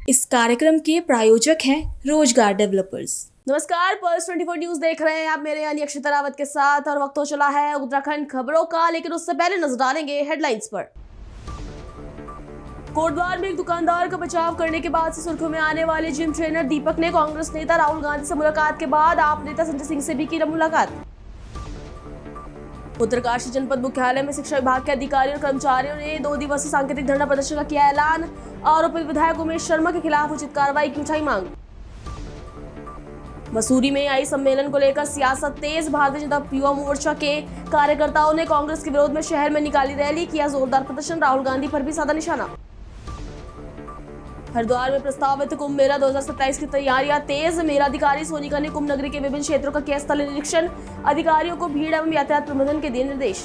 इस कार्यक्रम के प्रायोजक हैं रोजगार डेवलपर्स। नमस्कार, पल्स 24 न्यूज देख रहे हैं आप मेरे यानी अक्षिता रावत के साथ और वक्त हो चला है उत्तराखंड खबरों का, लेकिन उससे पहले नजर डालेंगे हेडलाइंस पर। कोटद्वार में एक दुकानदार का बचाव करने के बाद से सुर्खियों में आने वाले जिम ट्रेनर दीपक ने कांग्रेस नेता राहुल गांधी से मुलाकात के बाद आप नेता संजय सिंह से भी की मुलाकात। उत्तरकाशी जनपद मुख्यालय में शिक्षा विभाग के अधिकारियों और कर्मचारियों ने 2 दिवसीय सांकेतिक धरना प्रदर्शन का किया ऐलान। आरोपित विधायक उमेश शर्मा के खिलाफ उचित कार्रवाई की उठाई मांग। मसूरी में आई सम्मेलन को लेकर सियासत तेज। भारतीय जनता युवा मोर्चा के कार्यकर्ताओं ने कांग्रेस के विरोध में शहर में निकाली रैली, किया जोरदार प्रदर्शन, राहुल गांधी पर भी साधा निशाना। हरिद्वार में प्रस्तावित कुंभ मेला 2027 की तैयारियां तेज। मेलाधिकारी सोनिका ने कुंभ नगरी के विभिन्न क्षेत्रों का किया स्थलीय निरीक्षण, अधिकारियों को भीड़ एवं यातायात प्रबंधन के दिए निर्देश।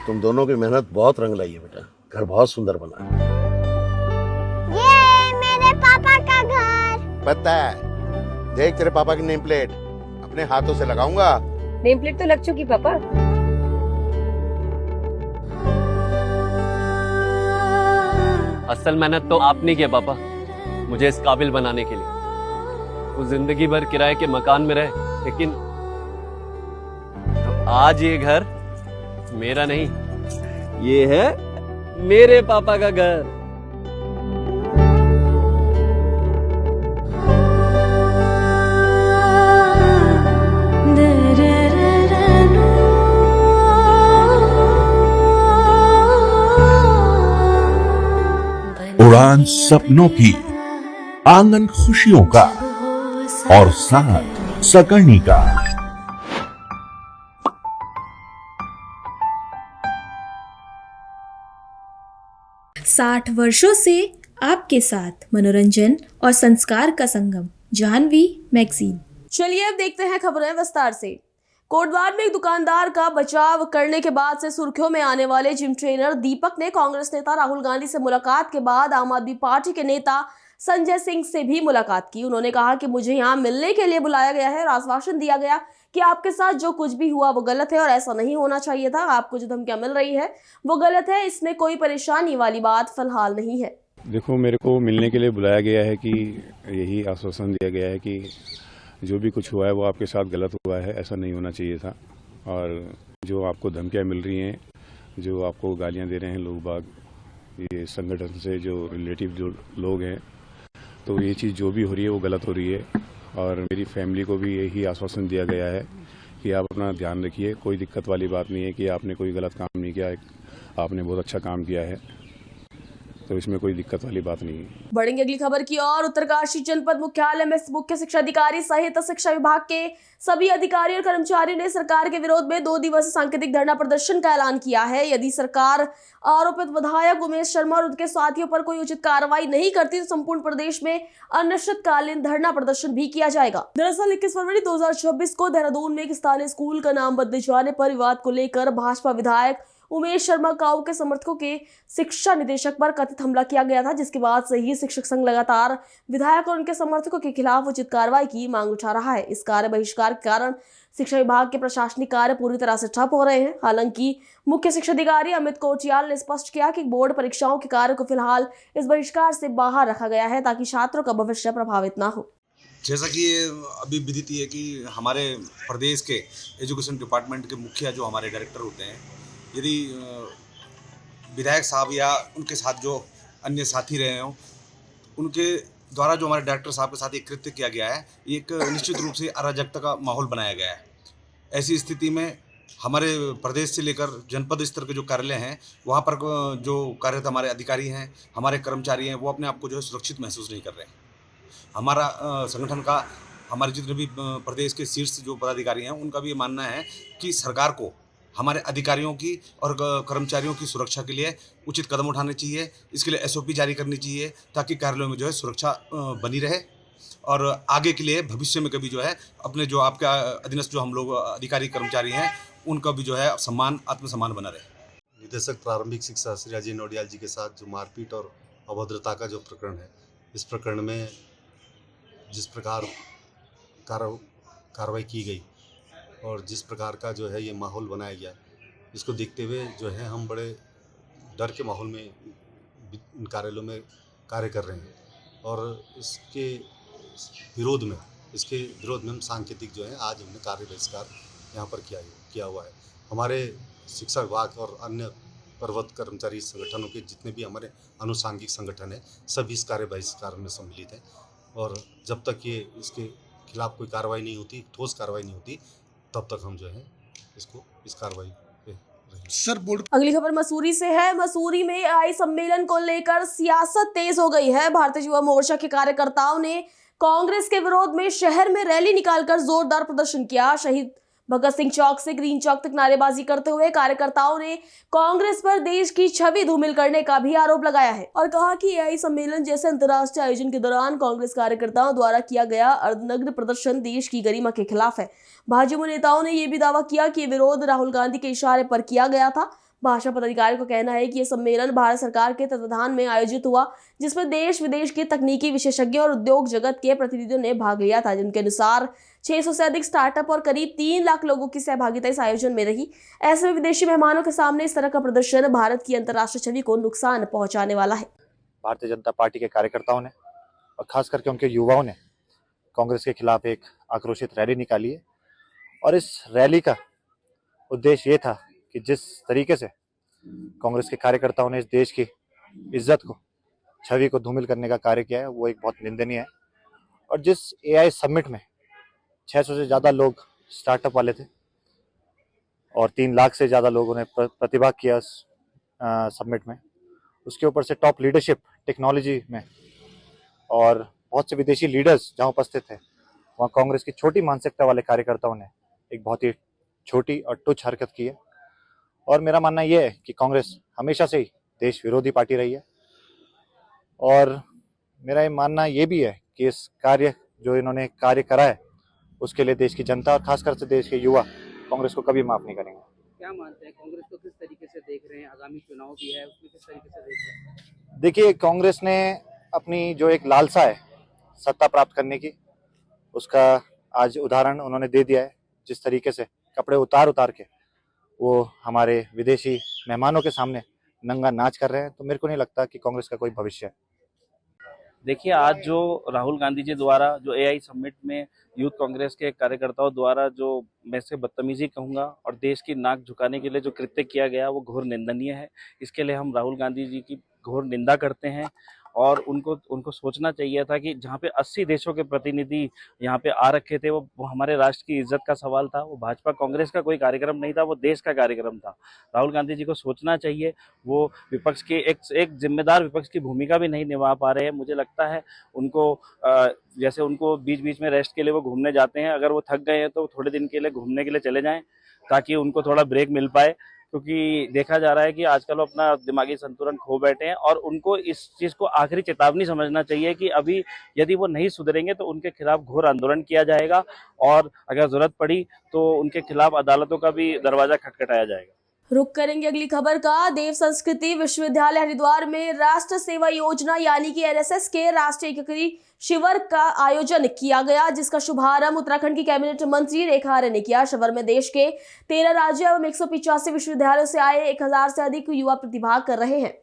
तुम दोनों की मेहनत बहुत रंग लाई है बेटा, घर बहुत सुंदर बना है। ये मेरे पापा का घर। पता है, देख तेरे पापा की नेम प्लेट अपने हाथों से लगाऊंगा। नेम प्लेट तो लग चुकी पापा। असल मेहनत तो आपने किया पापा, मुझे इस काबिल बनाने के लिए। वो जिंदगी भर किराए के मकान में रहे, लेकिन तो आज ये घर मेरा नहीं, ये है मेरे पापा का घर। उड़ान सपनों की, आंगन खुशियों का और साथ सकर्णी का। 60 वर्षों से आपके साथ मनोरंजन और संस्कार का संगम, जाह्नवी मैगजीन। चलिए अब देखते हैं खबरें विस्तार से। कोटद्वार में एक दुकानदार का बचाव करने के बाद से सुर्खियों में आने वाले जिम ट्रेनर दीपक ने कांग्रेस नेता राहुल गांधी से मुलाकात के बाद आम आदमी पार्टी के नेता संजय सिंह से भी मुलाकात की। उन्होंने कहा कि मुझे यहां मिलने के लिए बुलाया गया है और आश्वासन दिया गया कि आपके साथ जो कुछ भी हुआ वो गलत है और ऐसा नहीं होना चाहिए था। आपको जो धमकियां मिल रही है वो गलत है, इसमें कोई परेशानी वाली बात फिलहाल नहीं है। देखो, मेरे को मिलने के लिए बुलाया गया है कि यही आश्वासन दिया गया है कि जो भी कुछ हुआ है वो आपके साथ गलत हुआ है, ऐसा नहीं होना चाहिए था। और जो आपको धमकियां मिल रही हैं, जो आपको गालियां दे रहे हैं लोग बाग, ये संगठन से जो रिलेटिव जो लोग हैं, तो ये चीज़ जो भी हो रही है वो गलत हो रही है। और मेरी फैमिली को भी यही आश्वासन दिया गया है कि आप अपना ध्यान रखिए, कोई दिक्कत वाली बात नहीं है कि आपने कोई गलत काम नहीं किया, आपने बहुत अच्छा काम किया है, तो इसमें कोई दिक्कत वाली बात नहीं है। बढ़ेंगे अगली खबर की ओर। उत्तरकाशी जनपद मुख्यालय में मुख्य शिक्षा अधिकारी सहित शिक्षा विभाग के सभी अधिकारी और कर्मचारियों ने सरकार के विरोध में 2 दिवसीय सांकेतिक धरना प्रदर्शन का ऐलान किया है। यदि सरकार आरोपित विधायक उमेश शर्मा और उनके साथियों पर कोई उचित कार्रवाई नहीं करती तो संपूर्ण प्रदेश में अनिश्चितकालीन धरना प्रदर्शन भी किया जाएगा। दरअसल 21 फरवरी 2026 को देहरादून में एक स्थानीय स्कूल का नाम बदले जाने पर विवाद को लेकर भाजपा विधायक उमेश शर्मा काऊ के समर्थकों के शिक्षा निदेशक पर कथित हमला किया गया था, जिसके बाद से ही शिक्षक संघ लगातार विधायक और उनके समर्थकों के खिलाफ उचित कार्रवाई की मांग उठा रहा है। इस कार्य बहिष्कार के कारण शिक्षा विभाग के प्रशासनिक कार्य पूरी तरह से ठप हो रहे हैं। हालांकि मुख्य शिक्षा अधिकारी अमित कोटियाल ने स्पष्ट किया कि बोर्ड परीक्षाओं के कार्य को फिलहाल इस बहिष्कार से बाहर रखा गया है ताकि छात्रों का भविष्य प्रभावित न हो। जैसा कि ये अभी विदित है कि हमारे प्रदेश के एजुकेशन डिपार्टमेंट के मुखिया जो हमारे डायरेक्टर होते हैं, यदि विधायक साहब या उनके साथ जो अन्य साथी रहे हों, उनके द्वारा जो हमारे डायरेक्टर साहब के साथ एक कृत्य किया गया है, एक निश्चित रूप से अराजकता का माहौल बनाया गया है। ऐसी स्थिति में हमारे प्रदेश से लेकर जनपद स्तर के जो कार्यालय हैं, वहाँ पर जो कार्यरत हमारे अधिकारी हैं, हमारे कर्मचारी हैं, वो अपने आप को जो है सुरक्षित महसूस नहीं कर रहे हैं। हमारा संगठन का, हमारे जितने भी प्रदेश के शीर्ष जो पदाधिकारी हैं, उनका भी ये मानना है कि सरकार को हमारे अधिकारियों की और कर्मचारियों की सुरक्षा के लिए उचित कदम उठाने चाहिए। इसके लिए SOP जारी करनी चाहिए ताकि कार्यालयों में जो है सुरक्षा बनी रहे और आगे के लिए भविष्य में कभी जो है अपने जो आपका अधीनस्थ जो हम लोग अधिकारी कर्मचारी हैं, उनका भी जो है सम्मान, आत्मसम्मान बना रहे। निदेशक प्रारंभिक शिक्षा श्री अजय नोडियाल जी के साथ जो मारपीट और अभद्रता का जो प्रकरण है, इस प्रकरण में जिस प्रकार कार्रवाई की गई और जिस प्रकार का जो है ये माहौल बनाया गया, इसको देखते हुए जो है हम बड़े डर के माहौल में इन कार्यालयों में कार्य कर रहे हैं। और इसके विरोध में हम सांकेतिक जो है आज हमने कार्य बहिष्कार यहाँ पर किया हुआ है। हमारे शिक्षा विभाग और अन्य प्रवर्त कर्मचारी संगठनों के जितने भी हमारे आनुषांगिक संगठन हैं सभी इस कार्य बहिष्कार में सम्मिलित हैं और जब तक ये इसके खिलाफ कोई कार्रवाई नहीं होती, ठोस कार्रवाई नहीं होती, तब तक हम जो है इस कार्रवाई पे रहेंगे। सर बोर्ड अगली खबर मसूरी से है। मसूरी में आई सम्मेलन को लेकर सियासत तेज हो गई है। भारतीय युवा मोर्चा के कार्यकर्ताओं ने कांग्रेस के विरोध में शहर में रैली निकालकर जोरदार प्रदर्शन किया। शहीद भगत सिंह चौक से ग्रीन चौक तक नारेबाजी करते हुए कार्यकर्ताओं ने कांग्रेस पर देश की छवि धूमिल करने का भी आरोप लगाया है और कहा कि एआई सम्मेलन जैसे अंतर्राष्ट्रीय आयोजन के दौरान कांग्रेस कार्यकर्ताओं द्वारा किया गया अर्धनग्न प्रदर्शन देश की गरिमा के खिलाफ है। भाजपा नेताओं ने यह भी दावा किया कि विरोध राहुल गांधी के इशारे पर किया गया था। भाजपा पदाधिकारियों का कहना है कि यह सम्मेलन भारत सरकार के तत्वाधान में आयोजित हुआ, जिसमें देश विदेश के तकनीकी विशेषज्ञों और उद्योग जगत के प्रतिनिधियों ने भाग लिया था, जिनके अनुसार 600 से अधिक स्टार्टअप और करीब 3 लाख लोगों की सहभागिता इस आयोजन में रही। ऐसे में विदेशी मेहमानों के सामने इस तरह का प्रदर्शन भारत की अंतर्राष्ट्रीय छवि को नुकसान पहुंचाने वाला है। भारतीय जनता पार्टी के कार्यकर्ताओं ने और खास करके उनके युवाओं ने कांग्रेस के खिलाफ एक आक्रोशित रैली निकाली है और इस रैली का उद्देश्य ये था कि जिस तरीके से कांग्रेस के कार्यकर्ताओं ने इस देश की इज्जत को, छवि को धूमिल करने का कार्य किया है वो एक बहुत निंदनीय है। और जिस एआई समिट में 600 से ज़्यादा लोग स्टार्टअप वाले थे और 3 लाख से ज़्यादा लोगों ने प्रतिभाग किया समिट में, उसके ऊपर से टॉप लीडरशिप टेक्नोलॉजी में और बहुत से विदेशी लीडर्स जहाँ उपस्थित थे, वहाँ कांग्रेस की छोटी मानसिकता वाले कार्यकर्ताओं ने एक बहुत ही छोटी और तुच्छ हरकत की है। और मेरा मानना यह है कि कांग्रेस हमेशा से ही देश विरोधी पार्टी रही है और मेरा ये मानना ये भी है कि इस कार्य जो इन्होंने कार्य करा है उसके लिए देश की जनता और खासकर से देश के युवा कांग्रेस को कभी माफ नहीं करेंगे। क्या मानते हैं, कांग्रेस को किस तरीके से देख रहे हैं? आगामी चुनाव भी है, उसमें किस तरीके से देख रहे हैं? देखिए, कांग्रेस ने अपनी जो एक लालसा है सत्ता प्राप्त करने की, उसका आज उदाहरण उन्होंने दे दिया है। जिस तरीके से कपड़े उतार के वो हमारे विदेशी मेहमानों के सामने नंगा नाच कर रहे हैं, तो मेरे को नहीं लगता कि कांग्रेस का कोई भविष्य है। देखिए, आज जो राहुल गांधी जी द्वारा जो एआई समिट में यूथ कांग्रेस के कार्यकर्ताओं द्वारा जो मैं से बदतमीजी कहूँगा और देश की नाक झुकाने के लिए जो कृत्य किया गया वो घोर निंदनीय है। इसके लिए हम राहुल गांधी जी की घोर निंदा करते हैं और उनको सोचना चाहिए था कि जहाँ पे 80 देशों के प्रतिनिधि यहाँ पे आ रखे थे, वो हमारे राष्ट्र की इज्जत का सवाल था। वो भाजपा कांग्रेस का कोई कार्यक्रम नहीं था, वो देश का कार्यक्रम था। राहुल गांधी जी को सोचना चाहिए। वो विपक्ष के एक जिम्मेदार विपक्ष की भूमिका भी नहीं निभा पा रहे हैं। मुझे लगता है उनको जैसे उनको बीच बीच में रेस्ट के लिए वो घूमने जाते हैं, अगर वो थक गए हैं तो थोड़े दिन के लिए घूमने के लिए चले जाएं ताकि उनको थोड़ा ब्रेक मिल पाए, क्योंकि देखा जा रहा है कि आजकल वो अपना दिमागी संतुलन खो बैठे हैं और उनको इस चीज़ को आखिरी चेतावनी समझना चाहिए कि अभी यदि वो नहीं सुधरेंगे तो उनके खिलाफ घोर आंदोलन किया जाएगा और अगर जरूरत पड़ी तो उनके खिलाफ अदालतों का भी दरवाजा खटखटाया जाएगा। रुक करेंगे अगली खबर का। देव संस्कृति विश्वविद्यालय हरिद्वार में राष्ट्र सेवा योजना यानी कि एनएसएस के राष्ट्रीय एकीकृत शिविर का आयोजन किया गया, जिसका शुभारंभ उत्तराखंड की कैबिनेट मंत्री रेखा आर्य ने किया। शिविर में देश के 13 राज्यों एवं 185 विश्वविद्यालयों से आए 1000 से अधिक युवा प्रतिभाग कर रहे हैं।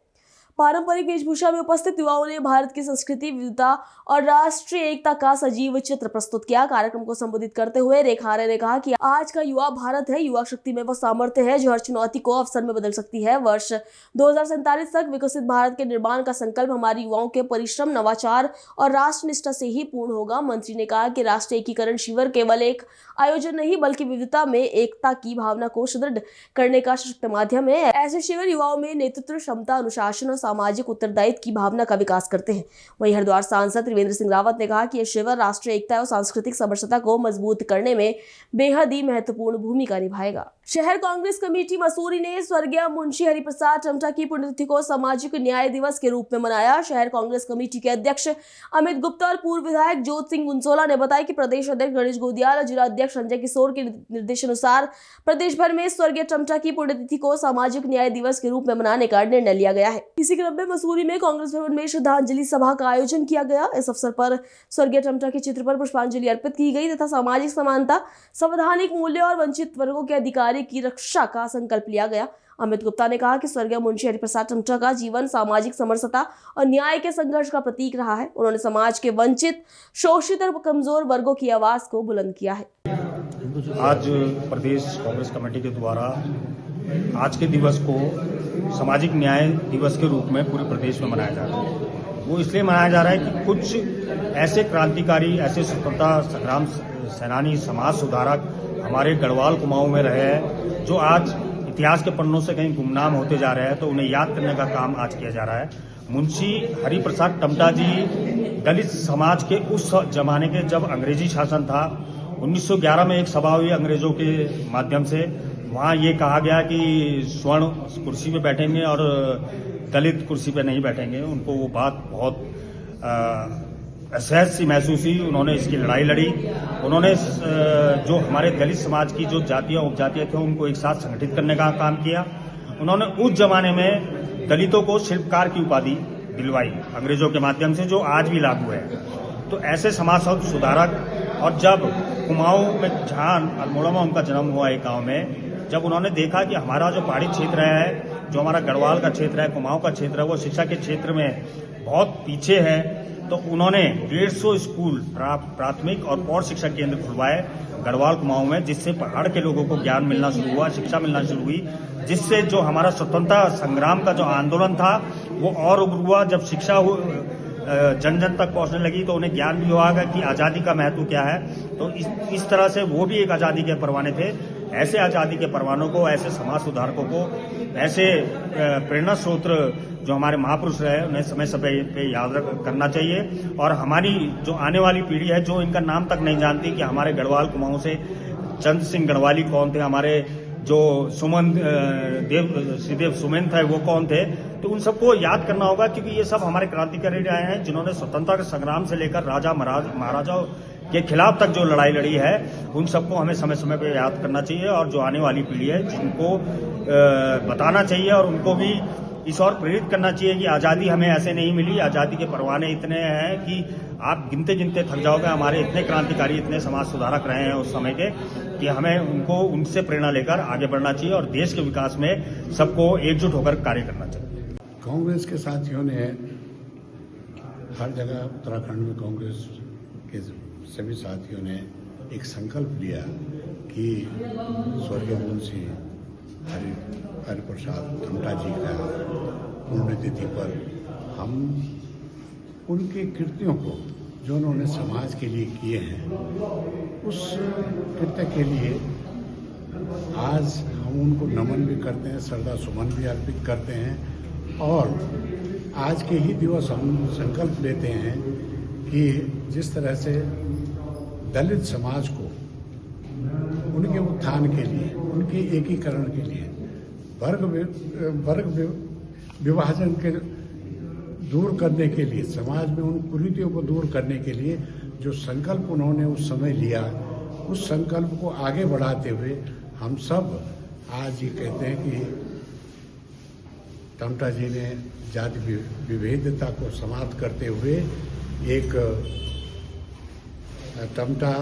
पारंपरिक वेशभूषा में उपस्थित युवाओं ने भारत की संस्कृति, विविधता और राष्ट्रीय एकता का सजीव चित्र प्रस्तुत किया। कार्यक्रम को संबोधित करते हुए रेखा आर्य ने कहा कि आज का युवा भारत है। युवा शक्ति में वह सामर्थ्य है जो हर चुनौती को अवसर में बदल सकती है। वर्ष 2047 तक विकसित भारत के निर्माण का संकल्प हमारे युवाओं के परिश्रम, नवाचार और राष्ट्र निष्ठा से ही पूर्ण होगा। मंत्री ने कहा कि राष्ट्रीय एकीकरण शिविर केवल एक आयोजन नहीं बल्कि विविधता में एकता की भावना को सुदृढ़ करने का सशक्त माध्यम है। ऐसे शिविर युवाओं में नेतृत्व क्षमता, अनुशासन और सामाजिक उत्तरदायित्व की भावना का विकास करते हैं। वहीं हरिद्वार सांसद त्रिवेंद्र सिंह रावत ने कहा कि यह शिविर राष्ट्रीय एकता और सांस्कृतिक समरसता को मजबूत करने में बेहद ही महत्वपूर्ण भूमिका निभाएगा। शहर कांग्रेस कमेटी मसूरी ने स्वर्गीय मुंशी हरिप्रसाद टमटा की पुण्यतिथि को सामाजिक न्याय दिवस के रूप में मनाया। शहर कांग्रेस कमेटी के अध्यक्ष अमित गुप्ता और पूर्व विधायक जोत सिंह गुंसोला ने बताया कि प्रदेश अध्यक्ष गणेश गोदियाल और जिला अध्यक्ष संजय किशोर के निर्देशानुसार प्रदेश भर में स्वर्गीय टमटा की पुण्यतिथि को सामाजिक न्याय दिवस के रूप में मनाने का निर्णय लिया गया है। इस इसी क्रम में मसूरी में कांग्रेस भवन में श्रद्धांजलि सभा का आयोजन किया गया। इस अवसर पर स्वर्गीय टमटा के चित्र पर पुष्पांजलि अर्पित की गई तथा सामाजिक समानता, संवैधानिक मूल्य और वंचित वर्गों के अधिकारी की रक्षा का संकल्प लिया गया। अमित गुप्ता ने कहा कि स्वर्गीय मुंशी हरिप्रसाद टमटा का जीवन सामाजिक समरसता और न्याय के संघर्ष का प्रतीक रहा है। उन्होंने समाज के वंचित, शोषित और कमजोर वर्गों की आवाज को बुलंद किया है। आज प्रदेश कांग्रेस कमेटी के द्वारा आज के दिवस को सामाजिक न्याय दिवस के रूप में पूरे प्रदेश में मनाया जा रहा है। वो इसलिए मनाया जा रहा है कि कुछ ऐसे क्रांतिकारी, ऐसे स्वतंत्रता संग्राम सेनानी, समाज सुधारक हमारे गढ़वाल कुमाऊं में रहे हैं, जो आज इतिहास के पन्नों से कहीं गुमनाम होते जा रहे हैं, तो उन्हें याद करने का काम आज किया जा रहा है। मुंशी हरिप्रसाद टमटा जी दलित समाज के उस जमाने के, जब अंग्रेजी शासन था, 1911 में एक सभा हुई अंग्रेजों के माध्यम से। वहाँ ये कहा गया कि स्वर्ण कुर्सी पे बैठेंगे और दलित कुर्सी पे नहीं बैठेंगे। उनको वो बात बहुत असहज सी महसूस हुई। उन्होंने इसकी लड़ाई लड़ी। उन्होंने जो हमारे दलित समाज की जो जातियाँ उपजातियाँ थे उनको एक साथ संगठित करने का काम किया। उन्होंने उस जमाने में दलितों को शिल्पकार की उपाधि दिलवाई अंग्रेजों के माध्यम से, जो आज भी लागू है। तो ऐसे समाज सुधारक, और जब कुमाऊं में, जहाँ अल्मोड़ा में उनका जन्म हुआ एक गाँव में, जब उन्होंने देखा कि हमारा जो पहाड़ी क्षेत्र है, जो हमारा गढ़वाल का क्षेत्र है, कुमाऊं का क्षेत्र है, वो शिक्षा के क्षेत्र में बहुत पीछे है, तो उन्होंने 150 स्कूल, प्राथमिक और प्रौढ़ शिक्षा केंद्र खुलवाए गढ़वाल कुमाऊं में, जिससे पहाड़ के लोगों को ज्ञान मिलना शुरू हुआ, शिक्षा मिलना शुरू हुई, जिससे जो हमारा स्वतंत्रता संग्राम का जो आंदोलन था वो और उग्र हुआ। जब शिक्षा जन जन तक पहुंचने लगी तो उन्हें ज्ञान भी हुआ कि आज़ादी का महत्व क्या है। तो इस तरह से वो भी एक आज़ादी के परवाने थे। ऐसे आज़ादी के परवानों को, ऐसे समाज सुधारकों को, ऐसे प्रेरणा स्रोत जो हमारे महापुरुष रहे, उन्हें समय समय पे याद करना चाहिए। और हमारी जो आने वाली पीढ़ी है, जो इनका नाम तक नहीं जानती कि हमारे गढ़वाल कुमाऊं से चंद सिंह गढ़वाली कौन थे, हमारे जो श्रीदेव सुमेन थे वो कौन थे, तो उन सबको याद करना होगा, क्योंकि ये सब हमारे क्रांतिकारी रहे हैं, जिन्होंने स्वतंत्रता के संग्राम से लेकर राजा महाराजाओं के खिलाफ तक जो लड़ाई लड़ी है, उन सबको हमें समय समय पे याद करना चाहिए। और जो आने वाली पीढ़ी है, जिनको बताना चाहिए और उनको भी इस और प्रेरित करना चाहिए कि आज़ादी हमें ऐसे नहीं मिली। आज़ादी के परवाने इतने हैं कि आप गिनते गिनते थक जाओगे। हमारे इतने क्रांतिकारी, इतने समाज सुधारक रहे हैं उस समय के, कि हमें उनसे प्रेरणा लेकर आगे बढ़ना चाहिए और देश के विकास में सबको एकजुट होकर कार्य करना चाहिए। कांग्रेस के साथियों ने हर जगह, उत्तराखंड में कांग्रेस के सभी साथियों ने एक संकल्प लिया कि स्वर्गीय मुंशी हरिप्रसाद टमटा जी का पुण्यतिथि पर हम उनके कृत्यों को, जो उन्होंने समाज के लिए किए हैं, उस कृत्य के लिए आज हम उनको नमन भी करते हैं, श्रद्धा सुमन भी अर्पित करते हैं। और आज के ही दिवस हम संकल्प लेते हैं कि जिस तरह से दलित समाज को उनके उत्थान के लिए, उनके एकीकरण के लिए, वर्ग विभाजन के दूर करने के लिए, समाज में उन कुरीतियों को दूर करने के लिए जो संकल्प उन्होंने उस समय लिया, उस संकल्प को आगे बढ़ाते हुए हम सब आज ये कहते हैं कि टमटा जी ने जाति विविधता को समाप्त करते हुए एक टमटा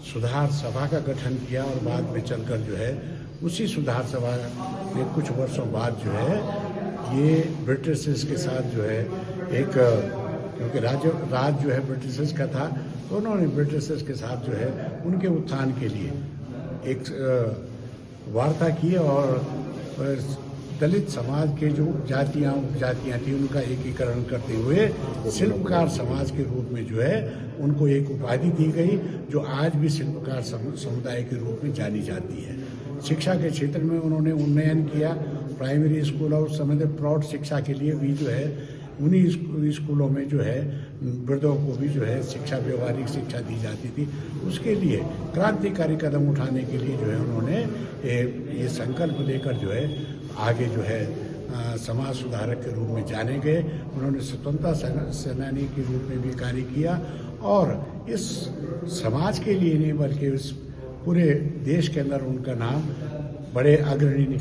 सुधार सभा का गठन किया। और बाद में चलकर जो है उसी सुधार सभा में कुछ वर्षों बाद जो है ये ब्रिटिशर्स के साथ जो है एक, क्योंकि राज जो है ब्रिटिशर्स का था, तो उन्होंने ब्रिटिशर्स के साथ जो है उनके उत्थान के लिए एक वार्ता की और दलित समाज के जो जातियाँ उपजातियाँ थी उनका एकीकरण करते हुए शिल्पकार समाज के रूप में जो है उनको एक उपाधि दी गई, जो आज भी शिल्पकार समुदाय के रूप में जानी जाती है। शिक्षा के क्षेत्र में उन्होंने उन्नयन किया। प्राइमरी स्कूल और उस समय प्रौढ़ शिक्षा के लिए भी जो है उन्हीं स्कूलों में जो है वृद्धों को भी जो है शिक्षा, व्यवहारिक शिक्षा दी जाती थी। उसके लिए क्रांतिकारी कदम उठाने के लिए जो है उन्होंने ये संकल्प लेकर जो है आगे जो है समाज सुधारक के रूप में जाने गए। उन्होंने स्वतंत्रता सेनानी के रूप में भी कार्य किया और इस समाज के लिए नहीं बल्कि इस पूरे देश के अंदर उनका नाम बड़े अग्रणी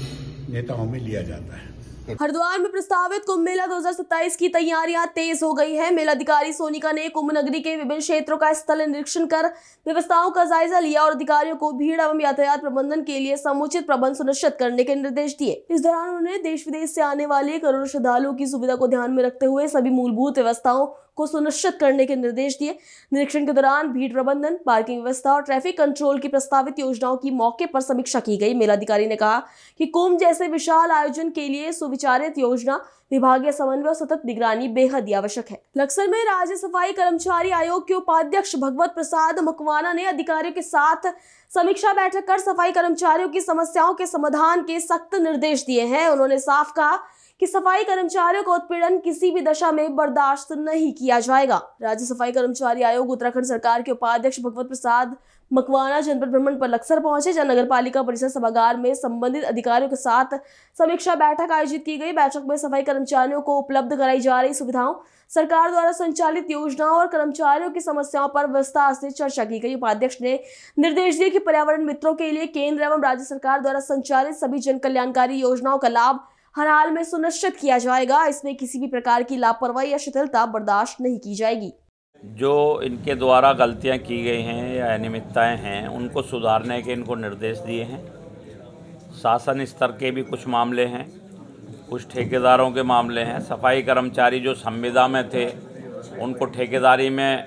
नेताओं में लिया जाता है। हरिद्वार में प्रस्तावित कुंभ मेला 2027 की तैयारियां तेज हो गई है। मेलाधिकारी सोनिका ने कुंभ नगरी के विभिन्न क्षेत्रों का स्थल निरीक्षण कर व्यवस्थाओं का जायजा लिया और अधिकारियों को भीड़ एवं यातायात प्रबंधन के लिए समुचित प्रबंध सुनिश्चित करने के निर्देश दिए। इस दौरान उन्होंने देश विदेश से आने वाले करोड़ों श्रद्धालुओं की सुविधा को ध्यान में रखते हुए सभी मूलभूत व्यवस्थाओं को सुनिश्चित करने के निर्देश दिए। निरीक्षण के दौरान भीड़ प्रबंधन, पार्किंग व्यवस्था और ट्रैफिक कंट्रोल की प्रस्तावित योजनाओं की मौके पर समीक्षा की गई। मेलाधिकारी ने कहा कि कुंभ जैसे विशाल आयोजन के लिए सुविचारित योजना, विभागीय समन्वय और सतत निगरानी बेहद ही आवश्यक है। लक्सर में राज्य सफाई कर्मचारी आयोग के उपाध्यक्ष भगवत प्रसाद मकवाना ने अधिकारियों के साथ समीक्षा बैठक कर सफाई कर्मचारियों की समस्याओं के समाधान के सख्त निर्देश दिए हैं। उन्होंने साफ कहा कि सफाई कर्मचारियों का उत्पीड़न किसी भी दशा में बर्दाश्त नहीं किया जाएगा। राज्य सफाई कर्मचारी आयोग उत्तराखंड सरकार के उपाध्यक्ष भगवत प्रसाद मकवाना जनपद भ्रमण पर लक्सर पहुंचे, जहां नगर पालिका परिसर सभागार में संबंधित अधिकारियों के साथ समीक्षा बैठक आयोजित की गई। बैठक में सफाई कर्मचारियों को उपलब्ध कराई जा रही सुविधाओं, सरकार द्वारा संचालित योजनाओं और कर्मचारियों की समस्याओं पर विस्तार से चर्चा की गई। उपाध्यक्ष ने निर्देश दिए कि पर्यावरण मित्रों के लिए केंद्र एवं राज्य सरकार द्वारा संचालित सभी जन कल्याणकारी योजनाओं का लाभ हर हाल में सुनिश्चित किया जाएगा। इसमें किसी भी प्रकार की लापरवाही या शिथिलता बर्दाश्त नहीं की जाएगी। जो इनके द्वारा गलतियां की गई हैं या अनियमितताएं हैं, उनको सुधारने के इनको निर्देश दिए हैं। शासन स्तर के भी कुछ मामले हैं, कुछ ठेकेदारों के मामले हैं। सफाई कर्मचारी जो संविदा में थे, उनको ठेकेदारी में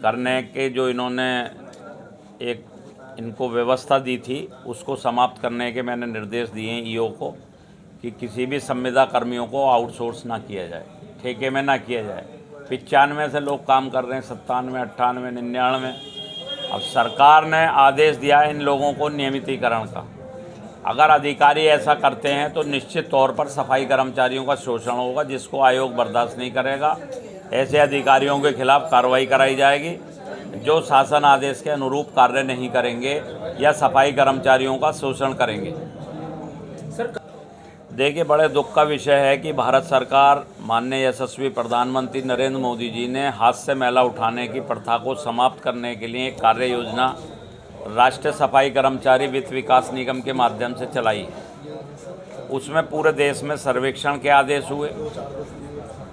करने के जो इन्होंने एक इनको व्यवस्था दी थी, उसको समाप्त करने के मैंने निर्देश दिए हैं ईओ को कि किसी भी संविदा कर्मियों को आउटसोर्स ना किया जाए, ठेके में ना किया जाए। 95 से लोग काम कर रहे हैं, 97, 98, 99। अब सरकार ने आदेश दिया है इन लोगों को नियमितीकरण का। अगर अधिकारी ऐसा करते हैं तो निश्चित तौर पर सफाई कर्मचारियों का शोषण होगा, जिसको आयोग बर्दाश्त नहीं करेगा। ऐसे अधिकारियों के खिलाफ कार्रवाई कराई जाएगी जो शासन आदेश के अनुरूप कार्य नहीं करेंगे या सफाई कर्मचारियों का शोषण करेंगे। देखिए, बड़े दुख का विषय है कि भारत सरकार माननीय यशस्वी प्रधानमंत्री नरेंद्र मोदी जी ने हाथ से मैला उठाने की प्रथा को समाप्त करने के लिए एक कार्य योजना राष्ट्रीय सफाई कर्मचारी वित्त विकास निगम के माध्यम से चलाई। उसमें पूरे देश में सर्वेक्षण के आदेश हुए।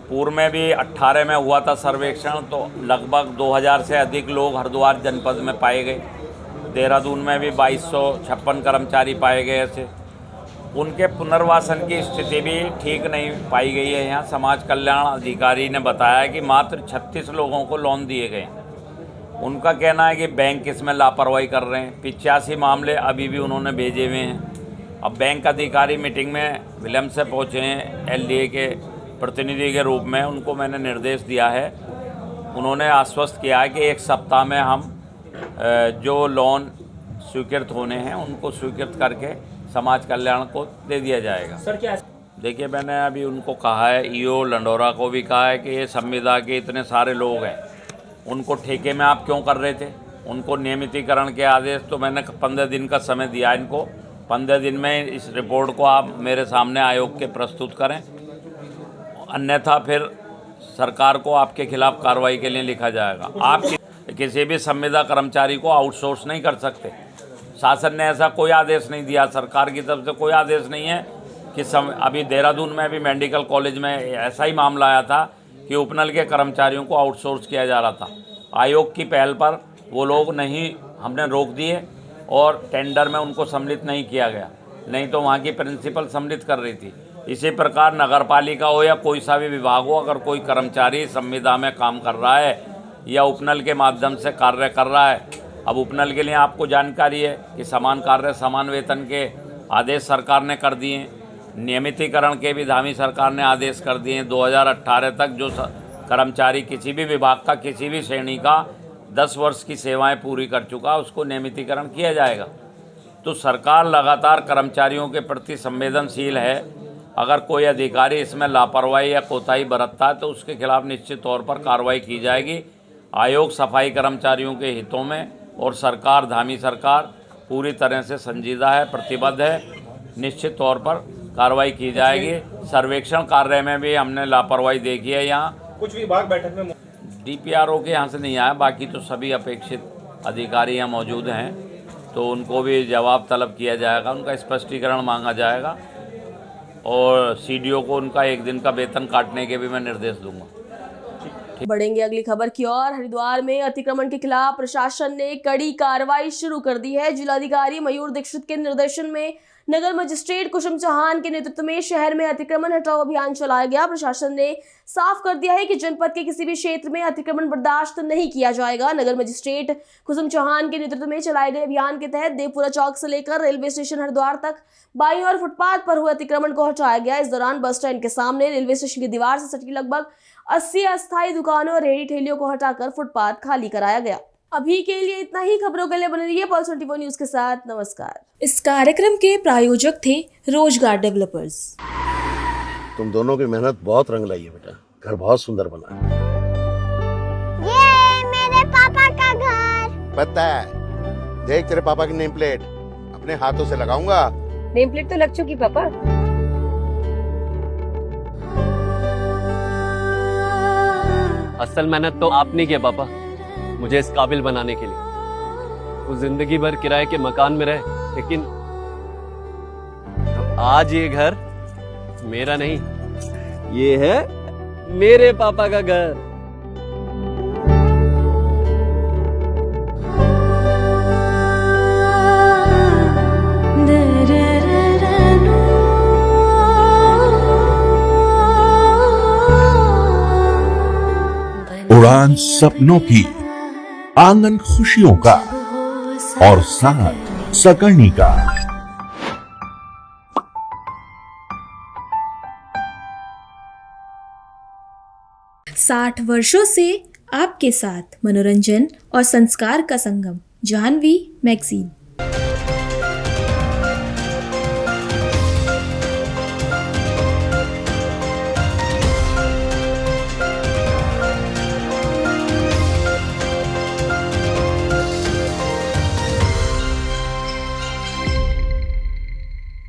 पूर्व में भी 18 में हुआ था सर्वेक्षण, तो लगभग 2000 से अधिक लोग हरिद्वार जनपद में पाए गए। देहरादून में भी 2256 कर्मचारी पाए गए ऐसे। उनके पुनर्वासन की स्थिति भी ठीक नहीं पाई गई है। यहाँ समाज कल्याण अधिकारी ने बताया कि मात्र 36 लोगों को लोन दिए गए। उनका कहना है कि बैंक इसमें लापरवाही कर रहे हैं। 85 मामले अभी भी उन्होंने भेजे हुए हैं। अब बैंक अधिकारी मीटिंग में विलम्ब से पहुँचे हैं। एलडीए के प्रतिनिधि के रूप में उनको मैंने निर्देश दिया है। उन्होंने आश्वस्त किया है कि 1 सप्ताह में हम जो लोन स्वीकृत होने हैं उनको स्वीकृत करके समाज कल्याण को दे दिया जाएगा। सर क्या देखिए, मैंने अभी उनको कहा है, ईओ लंडोरा को भी कहा है कि ये संविदा के इतने सारे लोग हैं, उनको ठेके में आप क्यों कर रहे थे? उनको नियमितीकरण के आदेश तो मैंने 15 दिन का समय दिया इनको। 15 दिन में इस रिपोर्ट को आप मेरे सामने आयोग के प्रस्तुत करें, अन्यथा फिर सरकार को आपके खिलाफ कार्रवाई के लिए लिखा जाएगा। आप किसी भी संविदा कर्मचारी को आउटसोर्स नहीं कर सकते। शासन ने ऐसा कोई आदेश नहीं दिया, सरकार की तरफ से कोई आदेश नहीं है कि अभी देहरादून में भी मेडिकल कॉलेज में ऐसा ही मामला आया था कि उपनल के कर्मचारियों को आउटसोर्स किया जा रहा था। आयोग की पहल पर वो लोग नहीं, हमने रोक दिए और टेंडर में उनको सम्मिलित नहीं किया गया, नहीं तो वहाँ की प्रिंसिपल सम्मिलित कर रही थी। इसी प्रकार नगर पालिका हो या कोई सा भी विभाग हो, अगर कोई कर्मचारी संविदा में काम कर रहा है या उपनल के माध्यम से कार्य कर रहा है, अब उपनल के लिए आपको जानकारी है कि समान कार्य समान वेतन के आदेश सरकार ने कर दिए। नियमितीकरण के भी धामी सरकार ने आदेश कर दिए। 2018 तक जो कर्मचारी किसी भी विभाग का किसी भी श्रेणी का 10 वर्ष की सेवाएं पूरी कर चुका, उसको नियमितीकरण किया जाएगा। तो सरकार लगातार कर्मचारियों के प्रति संवेदनशील है। अगर कोई अधिकारी इसमें लापरवाही या कोताही बरतता है तो उसके खिलाफ निश्चित तौर पर कार्रवाई की जाएगी। आयोग सफाई कर्मचारियों के हितों में और सरकार, धामी सरकार पूरी तरह से संजीदा है, प्रतिबद्ध है। निश्चित तौर पर कार्रवाई की जाएगी। सर्वेक्षण कार्य में भी हमने लापरवाही देखी है। यहाँ कुछ विभाग बैठक में डीपीआरओ के यहाँ से नहीं आया, बाकी तो सभी अपेक्षित अधिकारी यहाँ मौजूद हैं, तो उनको भी जवाब तलब किया जाएगा, उनका स्पष्टीकरण मांगा जाएगा और सीडीओ को उनका एक दिन का वेतन काटने के भी मैं निर्देश दूंगा। बढ़ेंगे अगली खबर की ओर। हरिद्वार में अतिक्रमण के खिलाफ प्रशासन ने कड़ी कार्रवाई शुरू कर दी है। जिलाधिकारी मयूर दीक्षित के निर्देशन में नगर मजिस्ट्रेट कुसुम चौहान के नेतृत्व में शहर में अतिक्रमण हटाओ अभियान चलाया गया। प्रशासन ने साफ कर दिया है कि जनपद के किसी भी क्षेत्र में अतिक्रमण बर्दाश्त नहीं किया जाएगा। नगर मजिस्ट्रेट कुसुम चौहान के नेतृत्व में चलाए गए अभियान के तहत देवपुरा चौक से लेकर रेलवे स्टेशन हरिद्वार तक बाईं और फुटपाथ पर हुए अतिक्रमण को हटाया गया। इस दौरान बस स्टैंड के सामने रेलवे स्टेशन की दीवार से सटी लगभग 80 अस्थायी दुकानों और रेहड़ी ठेलियों को हटाकर फुटपाथ खाली कराया गया। अभी के लिए इतना ही। खबरों के लिए बने रहिए पल्स 24 न्यूज के साथ। नमस्कार। इस कार्यक्रम के प्रायोजक थे रोजगार डेवलपर्स। तुम दोनों की मेहनत बहुत रंग लाई है बेटा, घर बहुत सुंदर बना है। ये मेरे पापा का घर। पता है, देख तेरे पापा की नेम प्लेट अपने हाथों से लगाऊंगा। नेम प्लेट तो लग चुकी पापा। असल मेहनत तो आपने की है पापा, मुझे इस काबिल बनाने के लिए। वो जिंदगी भर किराए के मकान में रहे, लेकिन आज ये घर मेरा नहीं, ये है मेरे पापा का घर। उड़ान सपनों की, आंगन खुशियों का और साथ सकर्णी का। 60 वर्षों से आपके साथ मनोरंजन और संस्कार का संगम, जाह्नवी मैगजीन।